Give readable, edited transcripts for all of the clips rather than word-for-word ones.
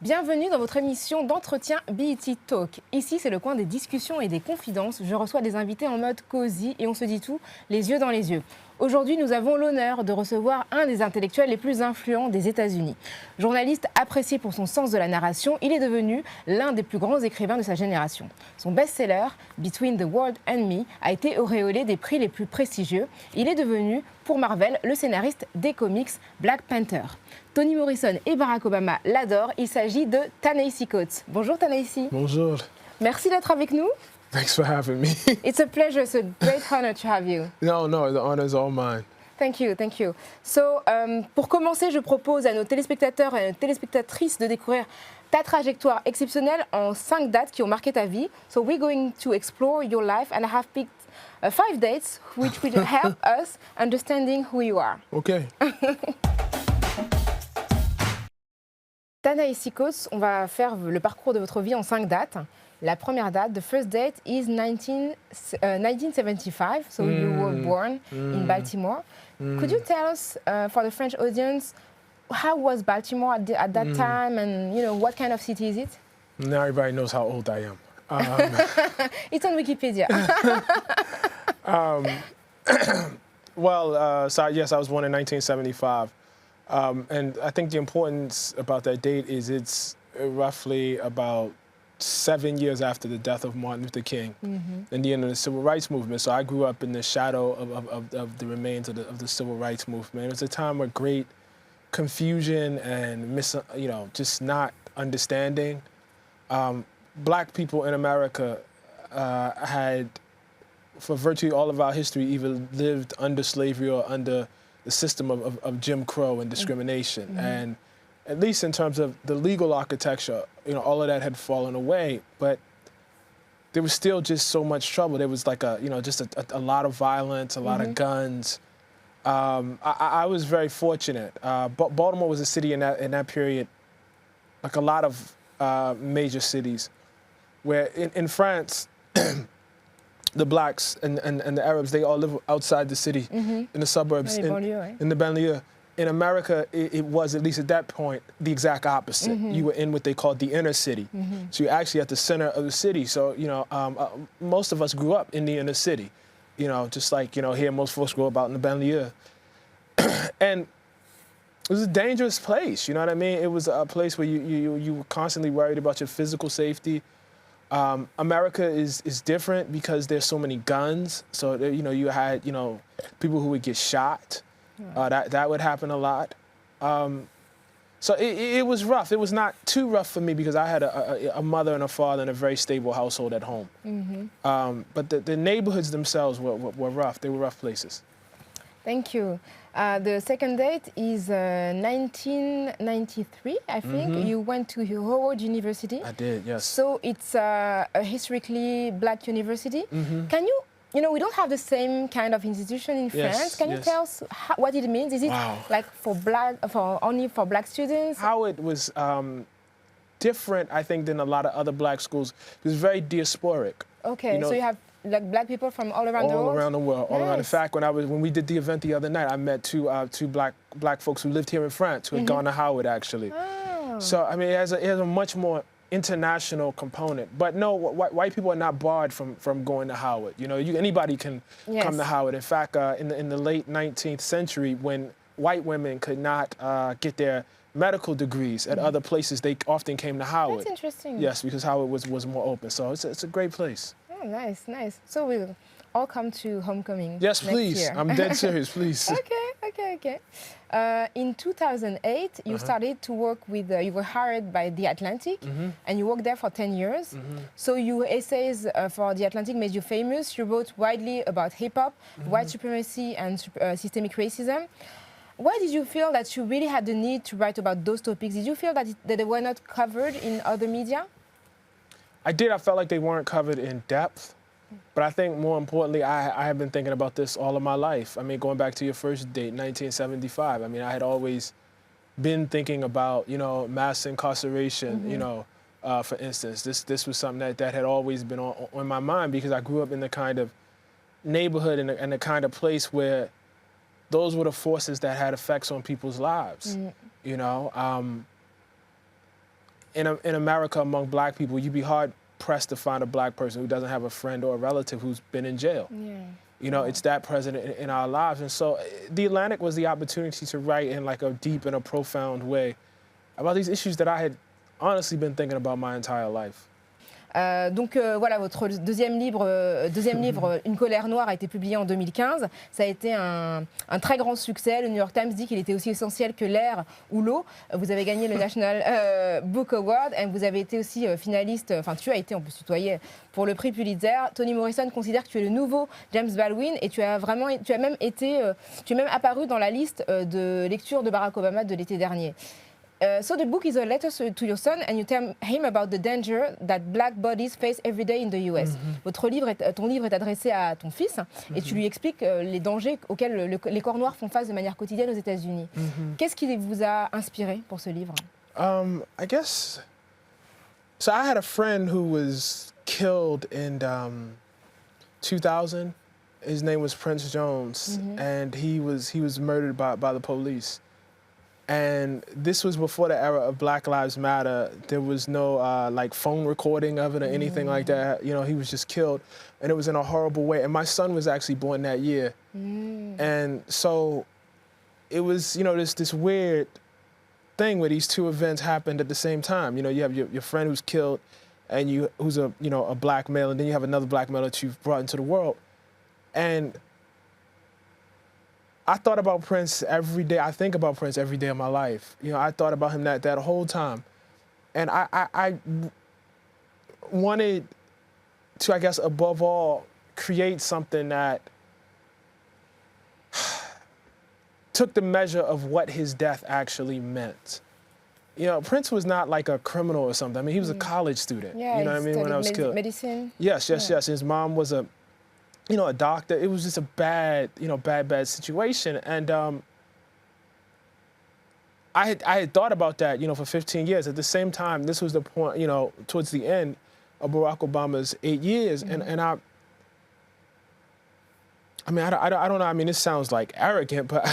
Bienvenue dans votre émission d'entretien BET Talk. Ici, c'est le coin des discussions et des confidences. Je reçois des invités en mode cosy et on se dit tout, les yeux dans les yeux. Aujourd'hui, nous avons l'honneur de recevoir un des intellectuels les plus influents des États-Unis. Journaliste apprécié pour son sens de la narration, il est devenu l'un des plus grands écrivains de sa génération. Son best-seller, Between the World and Me, a été auréolé des prix les plus prestigieux. Il est devenu, pour Marvel, le scénariste des comics Black Panther. Tony Morrison et Barak Obama l'adorent. Il s'agit de Ta Nehisi Coates. Bonjour Ta Nehisi. Bonjour. Merci d'être avec nous. Thanks for having me. It's a pleasure. It's a great honor to have you. No, the honor is all mine. Thank you, thank you. So, pour commencer, je propose à nos téléspectateurs et à nos téléspectatrices de découvrir ta trajectoire exceptionnelle en 5 dates qui ont marqué ta vie. So, we're going to explore your life and I have picked 5 dates which will help us understanding who you are. Okay. Ta Nehisi Coates, on va faire le parcours de votre vie en 5 dates. La première date, the first date is 1975, so you were born in Baltimore. Could you tell us, for the French audience, how was Baltimore at that time, and what kind of city is it? Now everybody knows how old I am. It's on Wikipedia. So yes, I was born in 1975. And I think the importance about that date is it's roughly about 7 years after the death of Martin Luther King and the end of the Civil Rights Movement. So I grew up in the shadow of the remains of the Civil Rights Movement. It was a time of great confusion and just not understanding. Black people in America had, for virtually all of our history, either lived under slavery or under the system of Jim Crow and discrimination. And at least in terms of the legal architecture, all of that had fallen away, but there was still just so much trouble. There was like just a lot of violence, a lot of guns. I was very fortunate. Baltimore was a city in that period, like a lot of major cities, where in France, the blacks and the Arabs, they all live outside the city, in the suburbs, in the banlieue. In America, it was, at least at that point, the exact opposite. You were in what they called the inner city. So you're actually at the center of the city. So, most of us grew up in the inner city. Just like, here most folks grow up out in the banlieue. And it was a dangerous place, you know what I mean? It was a place where you were constantly worried about your physical safety. America is different because there's so many guns. So, you had, people who would get shot. That would happen a lot. So it was rough. It was not too rough for me because I had a mother and a father in a very stable household at home. But the neighborhoods themselves were rough. They were rough places. Thank you. The second date is 1993, I think. You went to Harvard University. I did, yes. So it's a historically black university. Can you, we don't have the same kind of institution in France. Can you tell us what it means? Is it like only for black students? Howard was different, I think, than a lot of other black schools. It was very diasporic. Okay, so you have like black people from all around the world? All around the world, all around. In fact, when we did the event the other night, I met two black folks who lived here in France who had gone to Howard, actually. Oh. So, I mean, it has a much more international component. But no, white people are not barred from going to Howard. Anybody can come to Howard. In fact, in the late 19th century, when white women could not get their medical degrees at other places, they often came to Howard. That's interesting. Yes, because Howard was more open. So it's a great place. Oh, nice, nice. So we'll all come to homecoming. Yes, please. Year. I'm dead serious, please. Okay. In 2008, you started to work with, you were hired by The Atlantic, and you worked there for 10 years. So your essays for The Atlantic made you famous. You wrote widely about hip-hop, white supremacy, and systemic racism. Why did you feel that you really had the need to write about those topics? Did you feel that they were not covered in other media? I did. I felt like they weren't covered in depth. But I think more importantly, I have been thinking about this all of my life. I mean, going back to your first date, 1975, I mean, I had always been thinking about, mass incarceration, for instance. This was something that had always been on my mind because I grew up in the kind of neighborhood and the kind of place where those were the forces that had effects on people's lives, in America among black people, you'd be hard pressed to find a black person who doesn't have a friend or a relative who's been in jail. Yeah. You know, it's that present in our lives. And so The Atlantic was the opportunity to write in like a deep and a profound way about these issues that I had honestly been thinking about my entire life. Donc voilà, votre deuxième livre, Une colère noire, a été publié en 2015. Ça a été un très grand succès. Le New York Times dit qu'il était aussi essentiel que l'air ou l'eau. Vous avez gagné le National Book Award et vous avez été aussi finaliste, enfin tu as été, on peut se tutoyer, pour le prix Pulitzer. Tony Morrison considère que tu es le nouveau James Baldwin et tu as même apparu dans la liste de lecture de Barak Obama de l'été dernier. So the book is a letter to your son, and you tell him about the danger that black bodies face every day in the US. Ton livre est adressé à ton fils et tu lui expliques les dangers auxquels les corps noirs font face de manière quotidienne aux États-Unis. Qu'est-ce qui vous a inspiré pour ce livre? I guess. So I had a friend who was killed in 2000. His name was Prince Jones, and he was murdered by the police. And this was before the era of Black Lives Matter. There was no like phone recording of it or anything like that. You know, he was just killed, and it was in a horrible way. And my son was actually born that year, and so it was, you know, this weird thing where these two events happened at the same time. You know, you have your friend who's killed, and who's a black male, and then you have another black male that you've brought into the world, and I thought about Prince every day. I think about Prince every day of my life. You know, I thought about him that whole time. And I wanted to, I guess, above all, create something that took the measure of what his death actually meant. You know, Prince was not like a criminal or something. I mean, he was a college student. Yeah, you know what I mean? When I was killed. Medicine. Yes. His mom was a doctor. It was just a bad situation. And I had thought about that, for 15 years. At the same time, this was the point, towards the end of Barak Obama's 8 years. And I don't know. I mean, this sounds like arrogant, but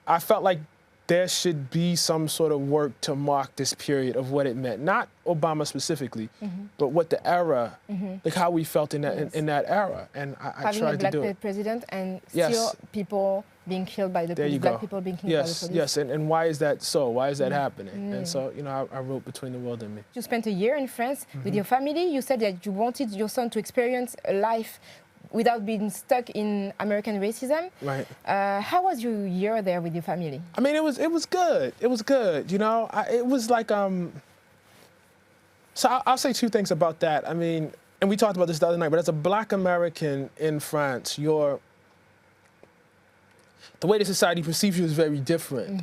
I felt like there should be some sort of work to mark this period of what it meant. Not Obama specifically, but what the era, like how we felt in that era. And I tried to do it. Having a black president and still people being killed by the police, black people being killed by the police. Yes, and why is that so? Why is that happening? And so, I wrote Between the World and Me. You spent a year in France with your family. You said that you wanted your son to experience a life without being stuck in American racism. Right. How was your year there with your family? I mean, it was good. It was good. It was like So I'll say two things about that. I mean, and we talked about this the other night, but as a Black American in France, the way the society perceives you is very different.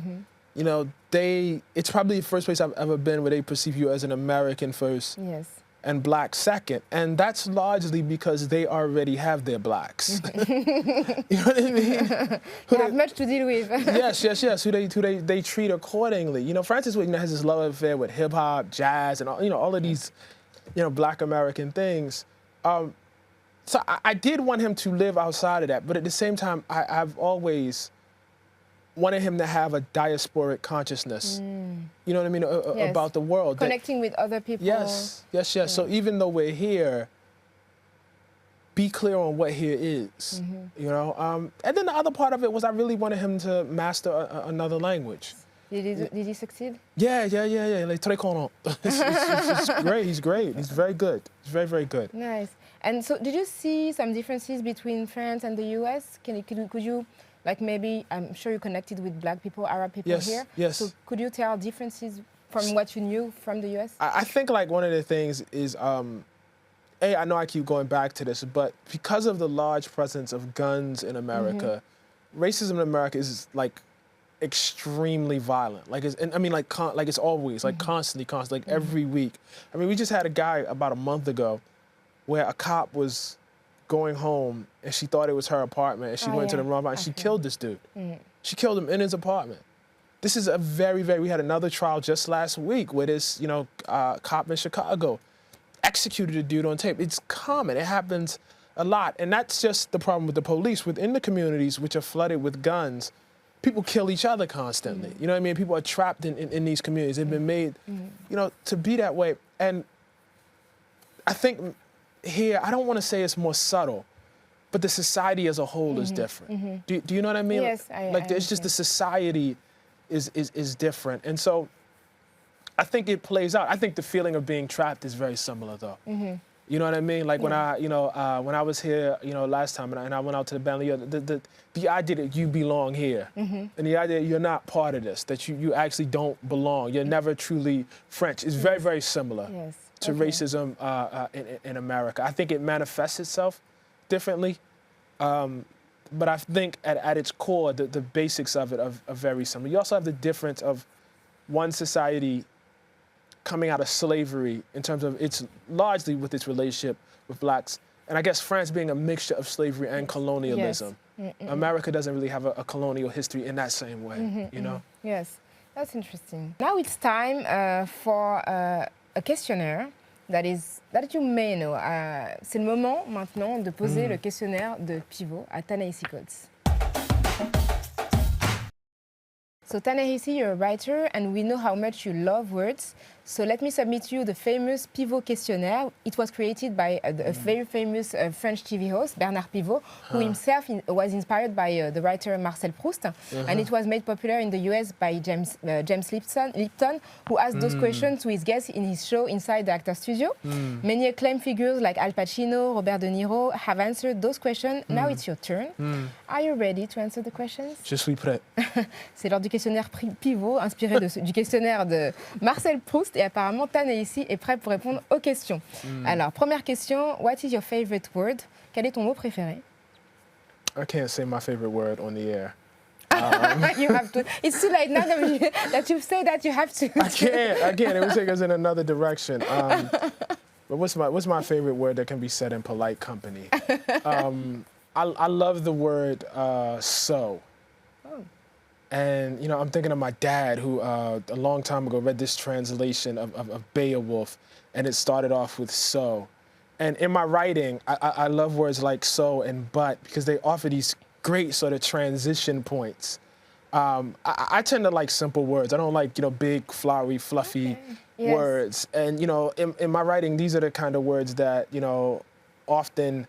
It's probably the first place I've ever been where they perceive you as an American first. Yes. And black second, and that's largely because they already have their blacks. You know what I mean? They have much to deal with. yes. Who they treat accordingly. Francis has this love affair with hip hop, jazz, and all of these, Black American things. So I did want him to live outside of that, but at the same time, I've always wanted him to have a diasporic consciousness, you know what I mean, about the world. Connecting with other people. Yes. So even though we're here, be clear on what here is, And then the other part of it was I really wanted him to master another language. Did he succeed? Yeah. Like, très content. It's great. He's great. He's very good. He's very, very good. Nice. And so did you see some differences between France and the US? Could you like maybe, I'm sure you connected with Black people, Arab people here. Yes. So could you tell differences from what you knew from the US? I think like one of the things is, I know I keep going back to this, but because of the large presence of guns in America, racism in America is like extremely violent. Like it's always like constantly, like every week. I mean, we just had a guy about a month ago where a cop was going home and she thought it was her apartment and she went to the wrong apartment and she killed this dude. She killed him in his apartment. This is a very, very, we had another trial just last week where this, cop in Chicago executed a dude on tape. It's common, it happens a lot. And that's just the problem with the police within the communities which are flooded with guns. people kill each other constantly. You know what I mean? People are trapped in these communities. They've been made, you know, to be that way. And I think here, I don't want to say it's more subtle, but the society as a whole is different. Do you know what I mean? Yes, it's just the society is different. And so I think it plays out. I think the feeling of being trapped is very similar, though. You know what I mean? Like when when I was here, you know, last time, and I went out to the banlieue, the idea that you belong here, and the idea that you're not part of this, that you actually don't belong, you're never truly French, is very, very similar to racism in America. I think it manifests itself differently, but I think at its core, the basics of it are very similar. You also have the difference of one society coming out of slavery in terms of its largely with its relationship with blacks, and I guess France being a mixture of slavery and colonialism. America doesn't really have a colonial history in that same way, you know? Yes, that's interesting. Now it's time for a questionnaire that you may know. C'est le moment maintenant de poser le questionnaire de pivot à Ta Nehisi Coates. So Ta Nehisi, you're a writer, and we know how much you love words. So let me submit you the famous Pivot questionnaire. It was created by a very famous French TV host, Bernard Pivot, who himself was inspired by the writer Marcel Proust. And it was made popular in the US by James Lipton, who asked those questions to his guests in his show Inside the Actor Studio. Many acclaimed figures like Al Pacino, Robert De Niro have answered those questions. Now it's your turn. Are you ready to answer the questions? Je suis prêt. C'est lors du questionnaire Pivot, inspiré du questionnaire de Marcel Proust. Et apparemment, Ta Nehisi est prêt pour répondre aux questions. Alors, première question, what is your favorite word? Quel est ton mot préféré? I can't say my favorite word on the air. You have to. It's too late now that you've said that you have to. I can't. It would take us in another direction. But what's my favorite word that can be said in polite company? I love the word so. And, you know, I'm thinking of my dad who a long time ago read this translation of Beowulf, and it started off with so. And in my writing, I love words like so and but because they offer these great sort of transition points. I tend to like simple words. I don't like, you know, big, flowery, fluffy words. And, you know, in my writing, these are the kind of words that, you know, often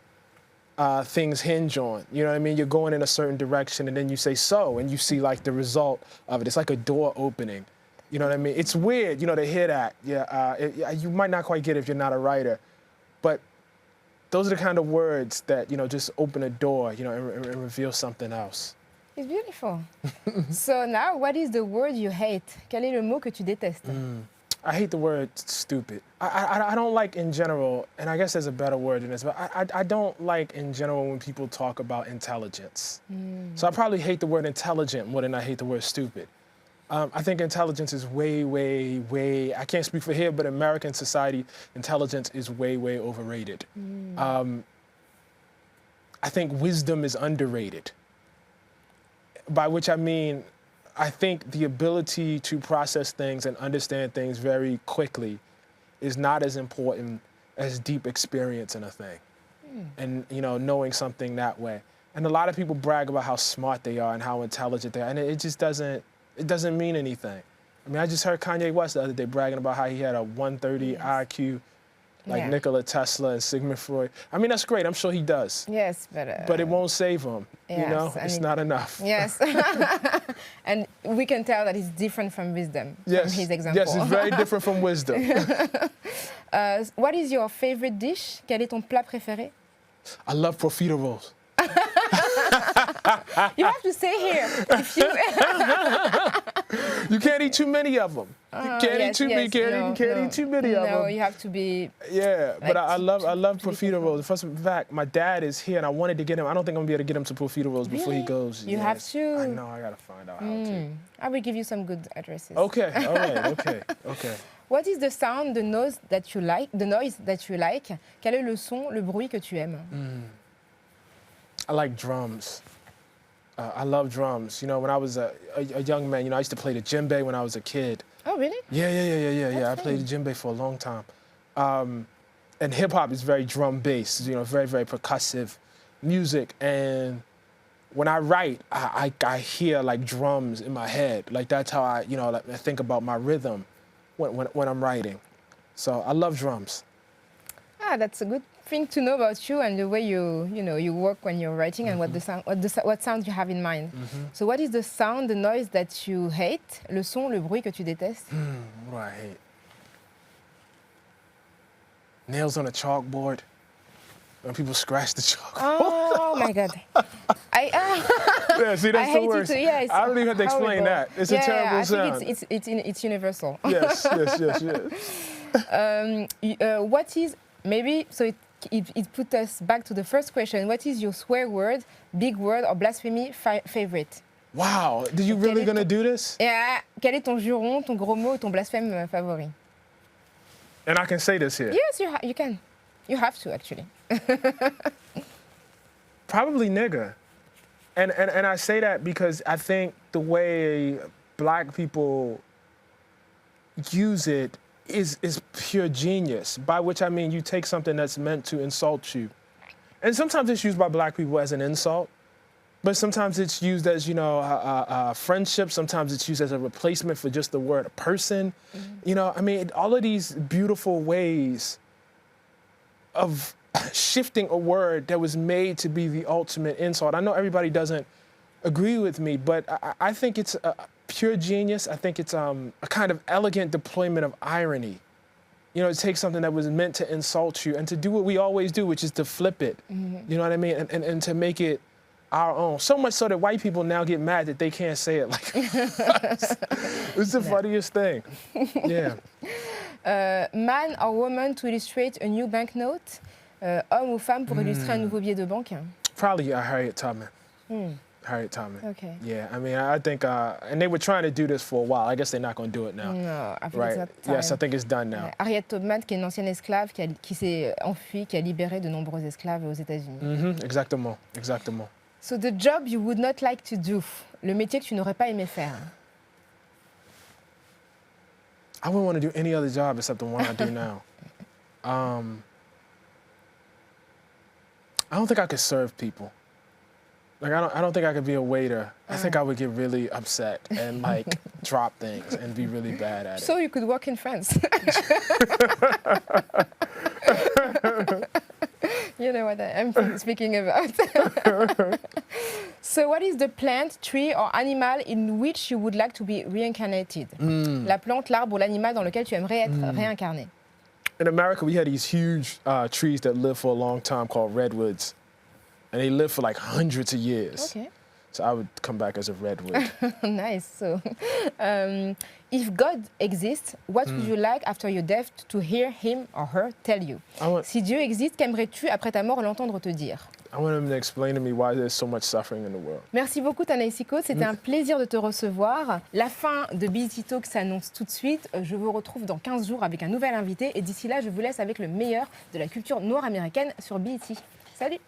things hinge on. You know what I mean? You're going in a certain direction and then you say so and you see like the result of it. It's like a door opening. You know what I mean? It's weird, you know, to hear that. You might not quite get it if you're not a writer, but those are the kind of words that, you know, just open a door, you know, and reveal something else. It's beautiful. So now, what is the word you hate? Quel est le mot que tu détestes? I hate the word stupid. I don't like in general, and I guess there's a better word than this, but I don't like in general when people talk about intelligence. So I probably hate the word intelligent more than I hate the word stupid. I think intelligence is way, I can't speak for here, but American society, intelligence is way overrated. I think wisdom is underrated, by which I mean, I think the ability to process things and understand things very quickly is not as important as deep experience in a thing. And, you know, knowing something that way. And a lot of people brag about how smart they are and how intelligent they are, and it just doesn't mean anything. I mean, I just heard Kanye West the other day bragging about how he had a 130 IQ, like Nikola Tesla and Sigmund Freud. I mean, that's great. I'm sure he does. Yes, but it won't save him. You know, it's not enough. Yes. And we can tell that it's different from wisdom, from his example. Yes, it's very different from wisdom. What is your favorite dish? Quel est ton plat préféré? I love profiteroles. You have to say here. If you can't eat too many of them. You can't eat too many. You can't eat too many of them. No, you have to be. Yeah, like, but I love profiteroles. First fact, my dad is here, and I wanted to get him. I don't think I'm gonna be able to get him some profiteroles before he goes. You have to. I know. I gotta find out how to. I will give you some good addresses. Okay. All right. Okay. What is the sound, the noise that you like? The noise that you like. Quel est le son, le bruit que tu aimes? I like drums. I love drums. You know, when I was a young man, you know, I used to play the djembe when I was a kid. Oh, really? Yeah. I played the djembe for a long time. And hip hop is very drum based, you know, very percussive music. And when I write, I hear like drums in my head. Like that's how I, like, I think about my rhythm when I'm writing. So I love drums. Ah, that's a good thing to know about you and the way you work when you're writing and what sound you have in mind. So what is the sound, the noise that you hate? Le son, le bruit que tu détestes? What do I hate? Nails on a chalkboard. When people scratch the chalkboard. Oh my God. Yeah, see, that's the worst. Yeah, I don't even have to explain that. It's a terrible sound. I think it's universal. Yes. What is, maybe, so it put us back to the first question. What is your swear word, big word, or blasphemy favorite? Wow, did you really gonna do this? Yeah, quel est ton juron, ton gros mot, ton blasphème favori? And I can say this here. Yes, you can. You have to, actually. Probably nigger. And I say that because I think the way black people use it is pure genius, by which I mean you take something that's meant to insult you. And sometimes it's used by black people as an insult, but sometimes it's used as, friendship. Sometimes it's used as a replacement for just the word person. I mean, all of these beautiful ways of shifting a word that was made to be the ultimate insult. I know everybody doesn't agree with me, but I think it's a pure genius. I think it's a kind of elegant deployment of irony. To take something that was meant to insult you and to do what we always do, which is to flip it. You know what I mean? And to make it our own. So much so that white people now get mad that they can't say it like us. It's the funniest thing. Yeah. Man or woman to illustrate a new banknote? Homme ou femme pour illustrer un nouveau billet de banque? Probably Harriet Tubman. Harriet Tubman. Okay. Yeah, I mean, I think, and they were trying to do this for a while. I guess they're not going to do it now. No, I think right? It's not time. Yes, I think it's done now. Harriet Tubman, qui est une ancienne esclave, qui s'est enfuie, qui a libéré de nombreux esclaves aux États-Unis. Exactement. So the job you would not like to do, le métier que tu n'aurais pas aimé faire. I wouldn't want to do any other job except the one I do now. I don't think I could serve people. Like, I don't think I could be a waiter. I think I would get really upset and, like, drop things and be really bad at it. So you could work in France. You know what I'm speaking about. So what is the plant, tree or animal in which you would like to be reincarnated? La plante, l'arbre ou l'animal dans lequel tu aimerais être réincarné? In America, we had these huge trees that lived for a long time called redwoods. And they lived for like hundreds of years. Okay. So I would come back as a redwood. Nice. So, if God exists, what would you like after your death to hear him or her tell you? Si Dieu existe, qu'aimerais-tu après ta mort l'entendre te dire? I want him to explain to me why there's so much suffering in the world. Merci beaucoup, Ta Nehisi Coates. C'était un plaisir de te recevoir. La fin de BET Talk s'annonce tout de suite. Je vous retrouve dans 15 jours avec un nouvel invité. Et d'ici là, je vous laisse avec le meilleur de la culture noire américaine sur BET. Salut!